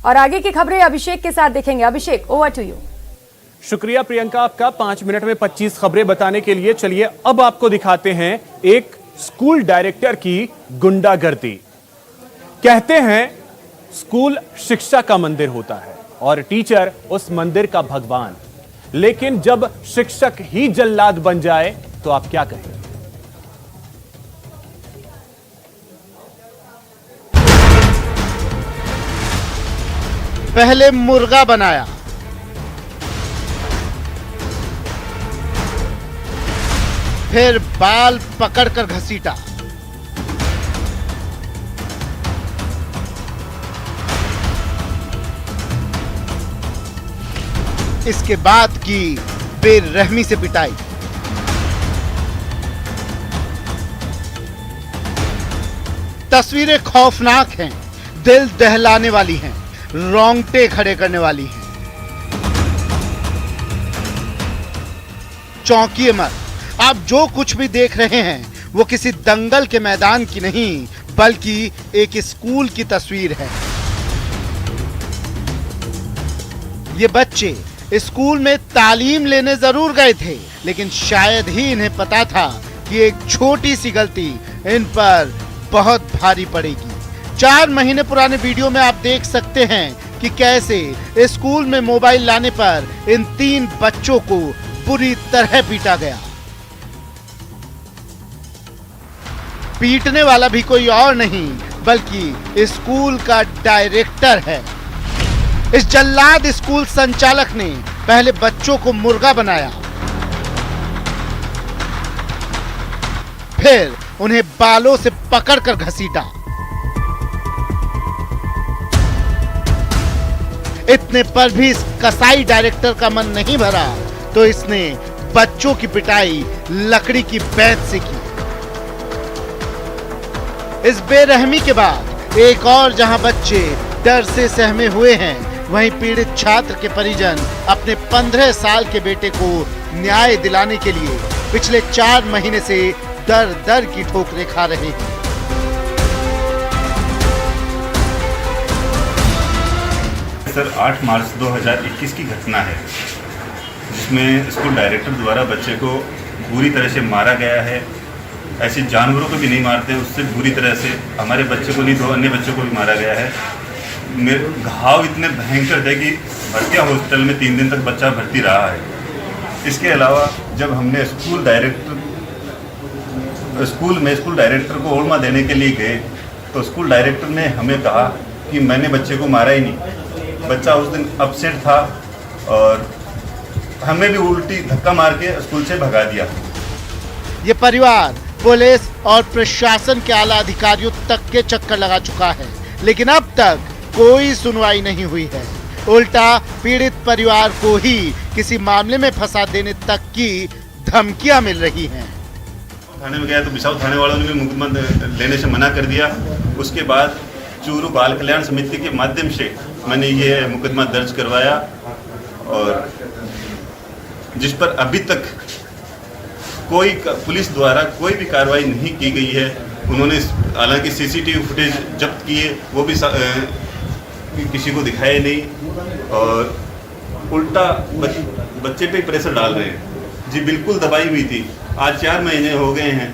और आगे की खबरें अभिषेक के साथ देखेंगे। अभिषेक, ओवर टू यू। शुक्रिया प्रियंका आपका। 5 मिनट में 25 खबरें बताने के लिए चलिए अब आपको दिखाते हैं एक स्कूल डायरेक्टर की गुंडागर्दी। कहते हैं स्कूल शिक्षा का मंदिर होता है और टीचर उस मंदिर का भगवान, लेकिन जब शिक्षक ही जल्लाद बन जाए तो आप क्या कहें? पहले मुर्गा बनाया, फिर बाल पकड़कर घसीटा, इसके बाद की बेरहमी से पिटाई। तस्वीरें खौफनाक हैं, दिल दहलाने वाली हैं, रोंगटे खड़े करने वाली हैं। चौंकिए मत, आप जो कुछ भी देख रहे हैं वो किसी दंगल के मैदान की नहीं बल्कि एक स्कूल की तस्वीर है। ये बच्चे स्कूल में तालीम लेने जरूर गए थे, लेकिन शायद ही इन्हें पता था कि एक छोटी सी गलती इन पर बहुत भारी पड़ेगी। 4 महीने पुराने वीडियो में आप देख सकते हैं कि कैसे स्कूल में मोबाइल लाने पर इन 3 बच्चों को बुरी तरह पीटा गया। पीटने वाला भी कोई और नहीं बल्कि स्कूल का डायरेक्टर है। इस जल्लाद स्कूल संचालक ने पहले बच्चों को मुर्गा बनाया, फिर उन्हें बालों से पकड़कर घसीटा। इतने पर भी इस कसाई डायरेक्टर का मन नहीं भरा तो इसने बच्चों की पिटाई लकड़ी की बेंत से की। इस बेरहमी के बाद एक और जहां बच्चे डर से सहमे हुए हैं, वहीं पीड़ित छात्र के परिजन अपने 15 साल के बेटे को न्याय दिलाने के लिए पिछले 4 महीने से दर दर की ठोकरें खा रहे हैं। सर 8 मार्च 2021 की घटना है, जिसमें स्कूल डायरेक्टर द्वारा बच्चे को बुरी तरह से मारा गया है। ऐसे जानवरों को भी नहीं मारते, उससे बुरी तरह से हमारे बच्चे को नहीं 2 अन्य बच्चों को भी मारा गया है। मेरे घाव इतने भयंकर थे कि भर्तिया हॉस्पिटल में 3 दिन तक बच्चा भर्ती रहा है। इसके अलावा जब हमने स्कूल डायरेक्टर को ओरमा देने के लिए गए तो स्कूल डायरेक्टर ने हमें कहा कि मैंने बच्चे को मारा ही नहीं। बच्चा उस दिन अपसेट था और हमें भी उल्टी धक्का मार के स्कूल से भगा दिया। ये परिवार पुलिस और प्रशासन के आला अधिकारियों तक के चक्कर लगा चुका है, लेकिन अब तक कोई सुनवाई नहीं हुई है। उल्टा पीड़ित परिवार को ही किसी मामले में फंसा देने तक की धमकियां मिल रही हैं। थाने में गया तो बिसाऊ थाने वालों ने भी मुकदमा लेने से मना कर दिया। उसके बाद चूरू बाल कल्याण समिति के माध्यम से मैंने ये मुकदमा दर्ज करवाया और जिस पर अभी तक कोई पुलिस द्वारा कोई भी कार्रवाई नहीं की गई है। उन्होंने हालांकि सीसीटीवी फुटेज जब्त किए, वो भी किसी को दिखाए नहीं और उल्टा बच्चे पे प्रेशर डाल रहे हैं। जी बिल्कुल दबाई हुई थी। आज 4 महीने हो गए हैं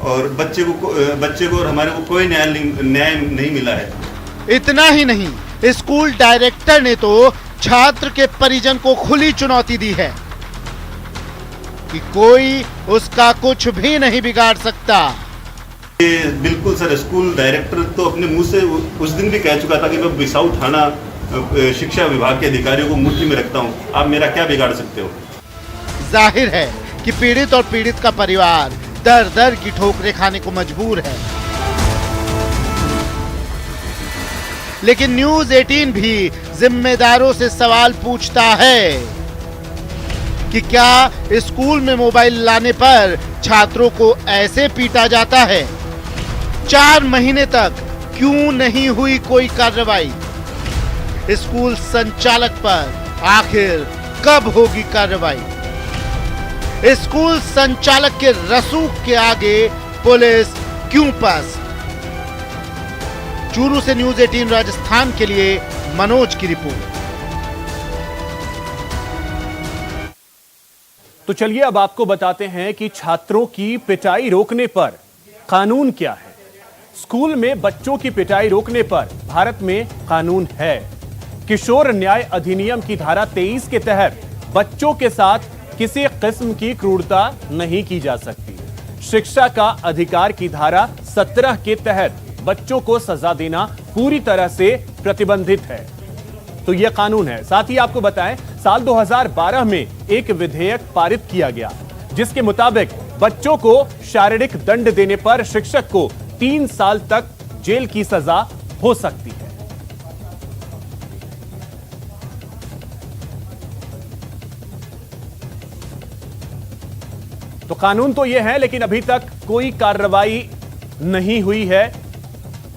और बच्चे को और हमारे को कोई न्याय नहीं मिला है। इतना ही नहीं, स्कूल डायरेक्टर ने तो छात्र के परिजन को खुली चुनौती दी है कि कोई उसका कुछ भी नहीं बिगाड़ सकता। ये बिल्कुल सर, स्कूल डायरेक्टर तो अपने मुंह से उस दिन भी कह चुका था कि मैं बिसाऊ थाना शिक्षा विभाग के अधिकारियों को मुट्ठी में रखता हूं, आप मेरा क्या बिगाड़ सकते हो। जाहिर है कि पीड़ित और पीड़ित का परिवार दर दर की ठोकरें खाने को मजबूर है, लेकिन न्यूज़ 18 भी जिम्मेदारों से सवाल पूछता है कि क्या स्कूल में मोबाइल लाने पर छात्रों को ऐसे पीटा जाता है? 4 महीने तक क्यों नहीं हुई कोई कार्रवाई? स्कूल संचालक पर आखिर कब होगी कार्रवाई? स्कूल संचालक के रसूख के आगे पुलिस क्यों पस्त? चूरू से न्यूज़ 18 राजस्थान के लिए मनोज की रिपोर्ट। तो चलिए अब आपको बताते हैं कि छात्रों की पिटाई रोकने पर कानून क्या है। स्कूल में बच्चों की पिटाई रोकने पर भारत में कानून है। किशोर न्याय अधिनियम की धारा 23 के तहत बच्चों के साथ किसी किस्म की क्रूरता नहीं की जा सकती। शिक्षा का अधिकार की धारा 17 के तहत बच्चों को सजा देना पूरी तरह से प्रतिबंधित है। तो यह कानून है। साथ ही आपको बताएं, साल 2012 में एक विधेयक पारित किया गया जिसके मुताबिक बच्चों को शारीरिक दंड देने पर शिक्षक को 3 साल तक जेल की सजा हो सकती है। तो कानून तो यह है, लेकिन अभी तक कोई कार्रवाई नहीं हुई है।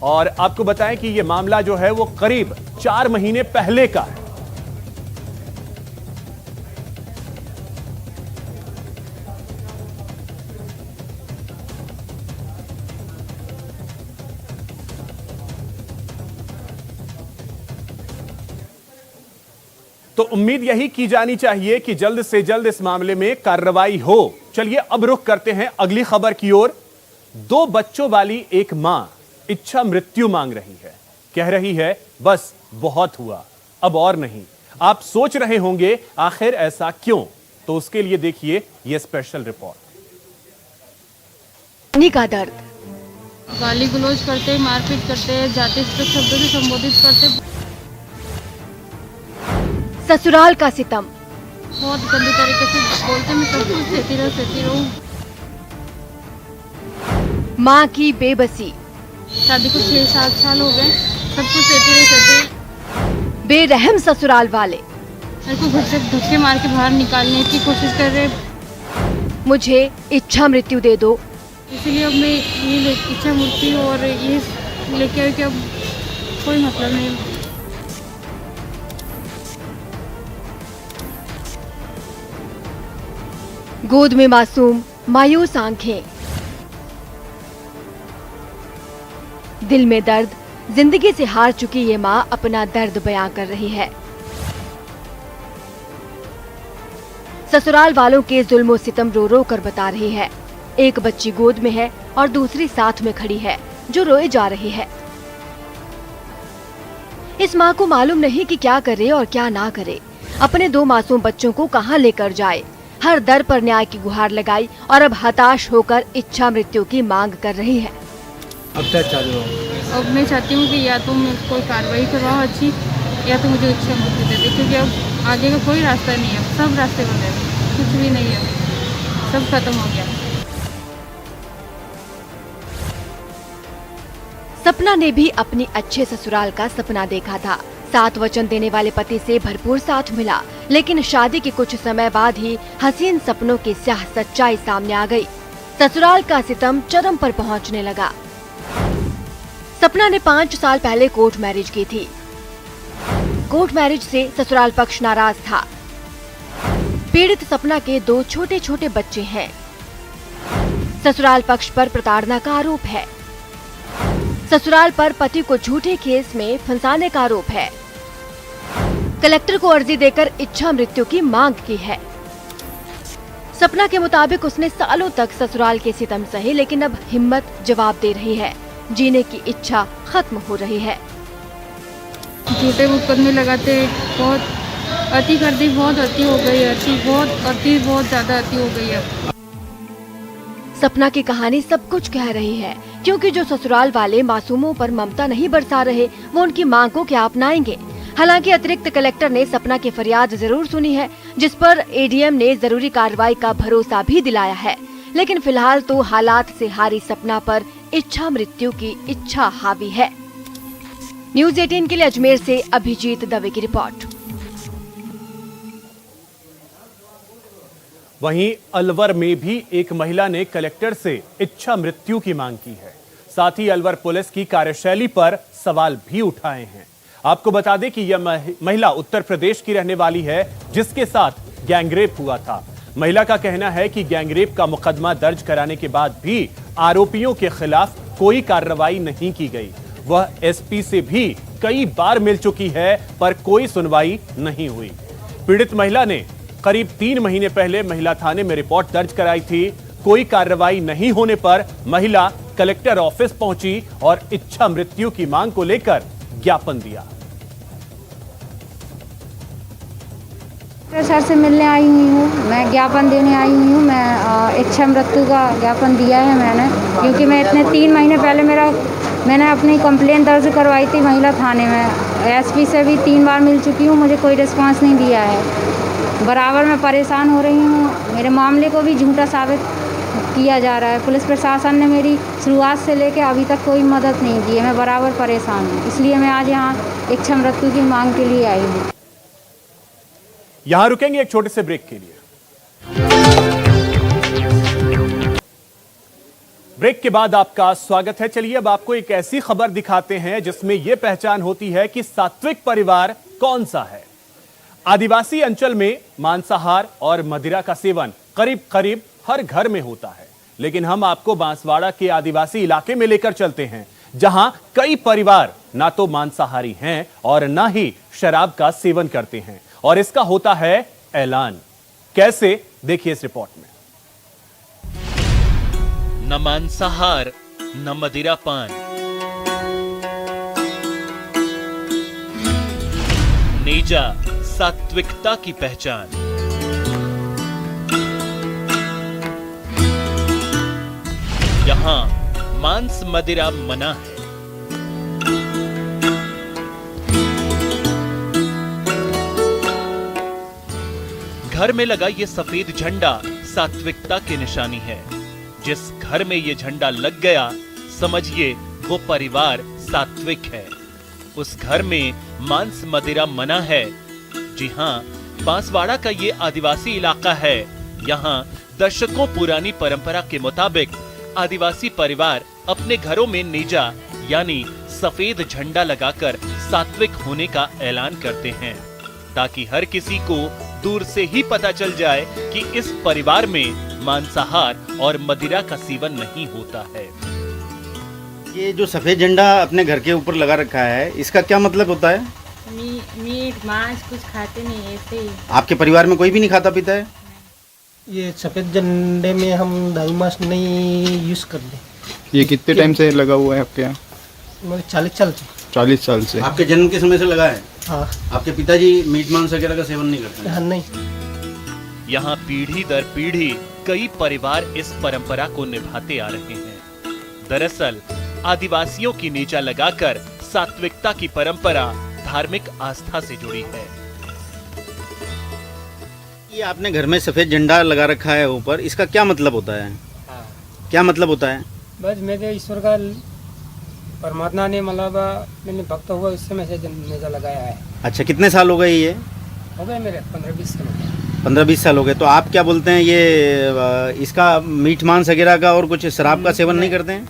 और आपको बताएं कि यह मामला जो है वो करीब 4 महीने पहले का है। तो उम्मीद यही की जानी चाहिए कि जल्द से जल्द इस मामले में कार्रवाई हो। चलिए अब रुख करते हैं अगली खबर की ओर। 2 बच्चों वाली एक मां इच्छा मृत्यु मांग रही है। कह रही है, बस बहुत हुआ, अब और नहीं। आप सोच रहे होंगे आखिर ऐसा क्यों? तो उसके लिए देखिए यह स्पेशल रिपोर्ट। का दर्द, गाली गलौज करते, मारपीट करते, जाति शब्दों से संबोधित करते। ससुराल का सितम, बहुत गंदी तरीके से बोलते, मैं सब कुछ सहती रहूं। माँ की बेबसी, शादी को 6-7 साल हो गए, सब कुछ सहते। बेरहम ससुराल वाले, मेरे को घर से धक्के मार के बाहर निकालने की कोशिश कर रहे। मुझे इच्छा मृत्यु दे दो। इसीलिए अब मैं ये इच्छा मृत्यु और ये लेके आई कि अब कोई मतलब नहीं। गोद में मासूम, मायूस आंखें, दिल में दर्द, जिंदगी से हार चुकी ये माँ अपना दर्द बयां कर रही है। ससुराल वालों के जुल्म सितम रो रो कर बता रही है। एक बच्ची गोद में है और दूसरी साथ में खड़ी है जो रोए जा रही है। इस माँ को मालूम नहीं कि क्या करे और क्या ना करे। अपने 2 मासूम बच्चों को कहाँ लेकर जाए। हर दर पर न्याय की गुहार लगाई और अब हताश होकर इच्छा मृत्यु की मांग कर रही है। अब क्या चाह रहे हो? अब मैं चाहती हूँ कि या तो मैं कोई कार्रवाई करवाओ अच्छी, या तो मुझे इच्छा मृत्यु दे दे, क्योंकि अब आगे का कोई रास्ता नहीं है। सब रास्ते बंद है, कुछ भी नहीं है, सब खत्म हो गया। सपना ने भी अपनी अच्छे ससुराल का सपना देखा था। 7 वचन देने वाले पति से भरपूर साथ मिला, लेकिन शादी के कुछ समय बाद ही हसीन सपनों की स्याह सच्चाई सामने आ गई। ससुराल का सितम चरम पर पहुंचने लगा। सपना ने 5 साल पहले कोर्ट मैरिज की थी। कोर्ट मैरिज से ससुराल पक्ष नाराज था। पीड़ित सपना के 2 छोटे छोटे बच्चे हैं। ससुराल पक्ष पर प्रताड़ना का आरोप है। ससुराल पर पति को झूठे केस में फंसाने का आरोप है। कलेक्टर को अर्जी देकर इच्छा मृत्यु की मांग की है। सपना के मुताबिक उसने सालों तक ससुराल के सितम सहे, लेकिन अब हिम्मत जवाब दे रही है। जीने की इच्छा खत्म हो रही है। झूठे मुकदमे लगाते, बहुत अति कर दी, बहुत अति हो गई, बहुत ज्यादा अति हो गई है। सपना की कहानी सब कुछ कह रही है, क्योंकि जो ससुराल वाले मासूमों पर ममता नहीं बरसा रहे, वो उनकी मांग को क्या अपनाएंगे। हालांकि अतिरिक्त कलेक्टर ने सपना की फरियाद जरूर सुनी है, जिस पर एडीएम ने जरूरी कार्रवाई का भरोसा भी दिलाया है। लेकिन फिलहाल तो हालात से हारी सपना पर इच्छा मृत्यु की इच्छा हावी है। न्यूज़ 18 के लिए अजमेर से अभिजीत दवे की रिपोर्ट। वहीं अलवर में भी एक महिला ने कलेक्टर से इच्छा मृत्यु की मांग की है। साथ ही अलवर पुलिस की कार्यशैली पर सवाल भी उठाए हैं। आपको बता दें कि यह महिला उत्तर प्रदेश की रहने वाली है, जिसके साथ गैंगरेप हुआ था। महिला का कहना है कि गैंगरेप का मुकदमा दर्ज कराने के बाद भी आरोपियों के खिलाफ कोई कार्रवाई नहीं की गई। वह एसपी से भी कई बार मिल चुकी है, पर कोई सुनवाई नहीं हुई। पीड़ित महिला ने करीब 3 महीने पहले महिला थाने में रिपोर्ट दर्ज कराई थी। कोई कार्रवाई नहीं होने पर महिला कलेक्टर ऑफिस पहुंची और इच्छा मृत्यु की मांग को लेकर ज्ञापन दिया। सर से मिलने आई हुई हूँ, मैं ज्ञापन देने आई हुई हूँ। मैं इच्छा मृत्यु का ज्ञापन दिया है मैंने, क्योंकि मैं इतने 3 महीने पहले मैंने अपनी कंप्लेंट दर्ज करवाई थी महिला थाने में। एसपी से भी 3 बार मिल चुकी हूँ, मुझे कोई रिस्पांस नहीं दिया है। बराबर मैं परेशान हो रही हूँ। मेरे मामले को भी झूठा साबित किया जा रहा है। पुलिस प्रशासन ने मेरी शुरुआत से लेकर अभी तक कोई मदद नहीं की है। मैं बराबर परेशान हूँ, इसलिए मैं आज यहाँ इच्छा मृत्यु की मांग के लिए आई हूँ। यहां रुकेंगे एक छोटे से ब्रेक के लिए। ब्रेक के बाद आपका स्वागत है। चलिए अब आपको एक ऐसी खबर दिखाते हैं जिसमें यह पहचान होती है कि सात्विक परिवार कौन सा है। आदिवासी अंचल में मांसाहार और मदिरा का सेवन करीब करीब हर घर में होता है, लेकिन हम आपको बांसवाड़ा के आदिवासी इलाके में लेकर चलते हैं, जहां कई परिवार ना तो मांसाहारी हैं और ना ही शराब का सेवन करते हैं, और इसका होता है ऐलान। कैसे, देखिए इस रिपोर्ट में। न मांसाहार न मदिरा पान, नेजा सात्विकता की पहचान। यहां मांस मदिरा मना है। घर में लगा ये सफेद झंडा सात्विकता की निशानी है। जिस घर में ये झंडा लग गया, समझिए वो परिवार सात्विक है। उस घर में मांस मदिरा मना है। जी हाँ, बांसवाड़ा का ये आदिवासी इलाका है। यहाँ दशकों पुरानी परंपरा के मुताबिक आदिवासी परिवार अपने घरों में नेजा यानी सफेद झंडा लगाकर सात्विक होने का ऐलान करते हैं, ताकि हर किसी को दूर से ही पता चल जाए कि इस परिवार में मांसाहार और मदिरा का सेवन नहीं होता है। ये जो सफेद झंडा अपने घर के ऊपर लगा रखा है, इसका क्या मतलब होता है? मीट मांस कुछ खाते नहीं, ऐसे ही। आपके परिवार में कोई भी नहीं खाता पीता है? ये सफेद झंडे में हम दारू मांस नहीं यूज करते। ये कितने टाइम से लगा हुआ है आपके यहाँ? 40 साल से। 40 साल से। आपके जन्म के समय से लगा है? हाँ। आपके पिताजी मीट मांस वगैरह का सेवन नहीं करते? हाँ, नहीं। यहाँ पीढ़ी दर पीढ़ी कई परिवार इस परंपरा को निभाते आ रहे हैं। दरअसल आदिवासियों की नेजा लगाकर सात्विकता की परंपरा धार्मिक आस्था से जुड़ी है। ये आपने घर में सफेद झंडा लगा रखा है ऊपर, इसका क्या मतलब होता है? हाँ। क्या मतलब होता है? बस मेरे ईश्वर का परमात्मा ने मतलब मैंने भक्त हुआ, उससे मैं नेजा लगाया है। अच्छा, कितने साल हो गए ये? हो गए मेरे 15-20 साल हो गए। 15-20 साल हो गए। तो आप क्या बोलते हैं, ये इसका मीट मांस वगैरह का और कुछ शराब का सेवन नहीं करते हैं?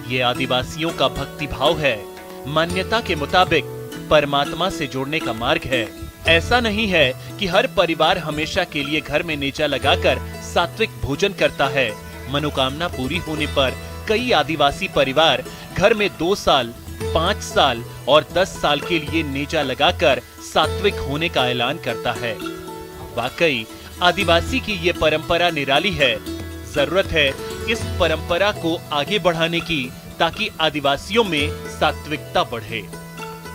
ये आदिवासियों का भक्ति भाव है। मान्यता के मुताबिक परमात्मा से जोड़ने का मार्ग है। ऐसा नहीं है कि हर परिवार हमेशा के लिए घर में नेजा लगाकर सात्विक भोजन करता है। मनोकामना पूरी होने पर कई आदिवासी परिवार घर में 2 साल, 5 साल और 10 साल के लिए नेजा लगाकर सात्विक होने का ऐलान करता है। वाकई आदिवासी की ये परंपरा निराली है। जरूरत है इस परंपरा को आगे बढ़ाने की, ताकि आदिवासियों में सात्विकता बढ़े।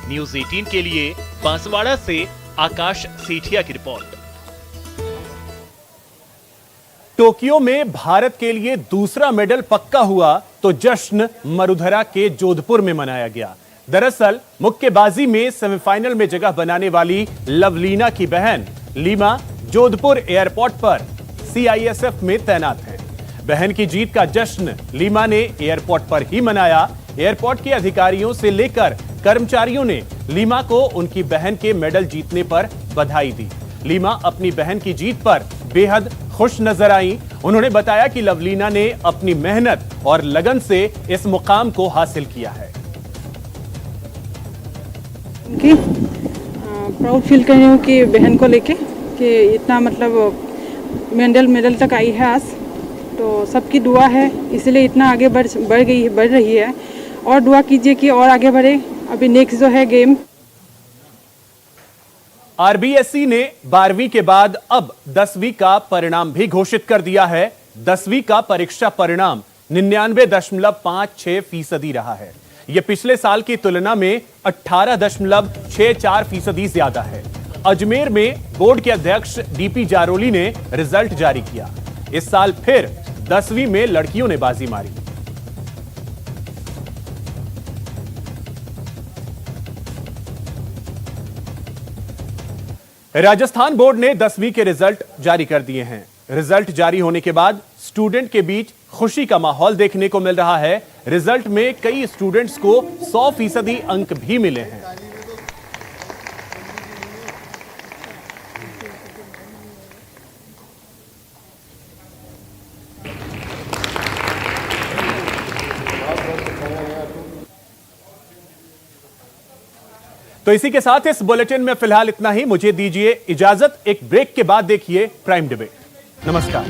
न्यूज़ 18 के लिए बांसवाड़ा से आकाश सेठिया की रिपोर्ट। टोक्यो में भारत के लिए दूसरा मेडल पक्का हुआ तो जश्न मरुधरा के जोधपुर में मनाया गया। दरअसल मुक्केबाजी में सेमीफाइनल में जगह बनाने वाली लवलीना की बहन लीमा जोधपुर एयरपोर्ट पर सीआईएसएफ में तैनात हैं। बहन की जीत का जश्न लीमा ने एयरपोर्ट पर ही मनाया। एयरपोर्ट के अधिकारियों से लेकर कर्मचारियों ने लीमा को उनकी बहन के मेडल जीतने पर बधाई दी। लीमा अपनी बहन की जीत पर बेहद खुश नजर आई। उन्होंने बताया कि लवलीना ने अपनी मेहनत और लगन से इस मुकाम को हासिल किया है। प्राउड फील कर रही हूँ कि बहन को लेके कि इतना मतलब मेडल तक आई है आज। तो सबकी दुआ है, इसलिए इतना आगे बढ़ रही है। और दुआ कीजिए कि और आगे बढ़े, अभी नेक्स्ट जो है गेम। आरबीएसई ने 12वीं के बाद अब 10वीं का परिणाम भी घोषित कर दिया है। 10वीं का परीक्षा परिणाम 99.56% रहा है। यह पिछले साल की तुलना में 18.64% ज्यादा है। अजमेर में बोर्ड के अध्यक्ष डीपी जारोली ने रिजल्ट जारी किया। इस साल फिर 10वीं में लड़कियों ने बाजी मारी। राजस्थान बोर्ड ने 10वीं के रिजल्ट जारी कर दिए हैं। रिजल्ट जारी होने के बाद स्टूडेंट के बीच खुशी का माहौल देखने को मिल रहा है। रिजल्ट में कई स्टूडेंट्स को 100% अंक भी मिले हैं। तो इसी के साथ इस बुलेटिन में फिलहाल इतना ही। मुझे दीजिए इजाजत। एक ब्रेक के बाद देखिए प्राइम डिबेट। नमस्कार।